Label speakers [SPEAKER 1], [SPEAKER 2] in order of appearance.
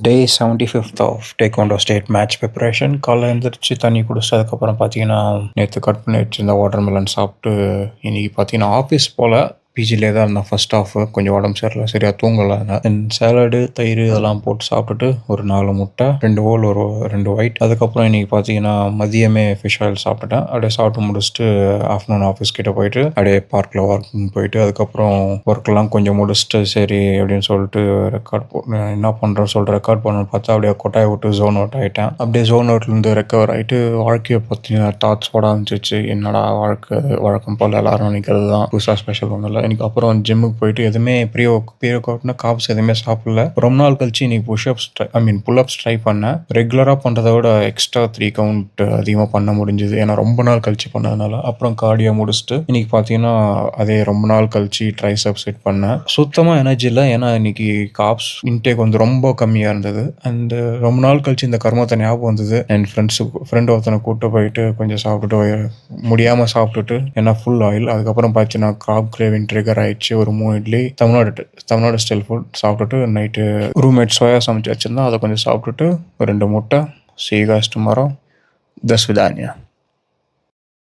[SPEAKER 1] Day 75th of taekwondo state match preparation. காலைல எழுந்திரிச்சு தண்ணி குடிச்சிட்டு அதுக்கப்புறம் பார்த்தீங்கன்னா, நேற்று கட் பண்ணி வச்சிருந்த வாட்டர்மெலன் சாப்பிட்டு இன்றைக்கி பார்த்தீங்கன்னா ஆஃபீஸ் போல் பிஜிலே தான் இருந்தேன். ஃபர்ஸ்ட் ஹாஃப் கொஞ்சம் உடம்பு சரியில்லை, சரியாக தூங்கலை. தென் சேலடு, தயிர் இதெல்லாம் போட்டு சாப்பிட்டுட்டு ஒரு 4 முட்டை, 2 ஹோல், ஒரு 2 ஒயிட். அதுக்கப்புறம் இன்றைக்கி பார்த்தீங்கன்னா மதியமே ஃபிஷ் ஆயில் சாப்பிட்டுட்டேன். அப்படியே சாப்பிட்டு முடிச்சுட்டு ஆஃப்டர்நூன் ஆஃபீஸ் கிட்டே போயிட்டு அப்படியே பார்க்கில் ஒர்க் போயிட்டு அதுக்கப்புறம் ஒர்க்கெல்லாம் கொஞ்சம் முடிச்சுட்டு சரி அப்படின்னு சொல்லிட்டு என்ன பண்ணுறோன்னு சொல்லிட்டு ரெக்கார்ட் பண்ணணும்னு பார்த்தா அப்படியே கொட்டாயை விட்டு ஜோன் அவுட் ஆகிட்டேன். அப்படியே ஜோன் அவுட்லேருந்து ரெக்கவர் ஆகிட்டு வாழ்க்கையை பற்றின தாட்ஸ் போட ஆரம்பிச்சிச்சு. என்னடா வாழ்க்கை, வழக்கம் போல் எல்லாரும் நினைக்கிறது தான், புதுசாக ஸ்பெஷல் ஒன்றும் இல்லை. எனக்கு அப்புறம் ஜிம்முக்கு போயிட்டு எதுவுமே ப்ரீ ஒர்க் அவுட்னா காப்ஸ் எதுவுமே சாப்பிடல. ரொம்ப நாள் கழிச்சு இன்னைக்கு புல்அப்ஸ் ட்ரை பண்ணேன். ரெகுலராக பண்ணுறதை விட எக்ஸ்ட்ரா 3 கவுண்ட் அதிகமாக பண்ண முடிஞ்சுது, ஏன்னா ரொம்ப நாள் கழிச்சு பண்ணதுனால. அப்புறம் கார்டியோ முடிச்சுட்டு இன்னைக்கு பார்த்தீங்கன்னா அதே ரொம்ப நாள் கழிச்சு ட்ரைசெப்ஸ் செட் பண்ணேன். சுத்தமாக எனர்ஜி இல்லை, ஏன்னா இன்னைக்கு காப்ஸ் இன்டேக் வந்து ரொம்ப கம்மியாக இருந்தது. அண்ட் ரொம்ப நாள் கழிச்சு இந்த கர்மத்தை ஞாபகம் வந்தது. என் ஃப்ரெண்ட் ஒருத்தனை கூப்பிட்டு போயிட்டு கொஞ்சம் சாப்பிட்டுட்டு முடியாமல் சாப்பிட்டுட்டு ஏன்னா ஃபுல் ஆயில். அதுக்கப்புறம் பார்த்தீங்கன்னா காப் கிரேவிங் ட்ரிகர் ஆயிடுச்சு. ஒரு 3 இட்லி தமிழ்நாடு ஸ்டைல் ஃபுட் சாப்பிட்டுட்டு நைட்டு ரூம்மேட் சோயா சமைச்சு வச்சுருந்தா அதை கொஞ்சம் சாப்பிட்டுட்டு 2 முட்டை. See you guys tomorrow. До свидания.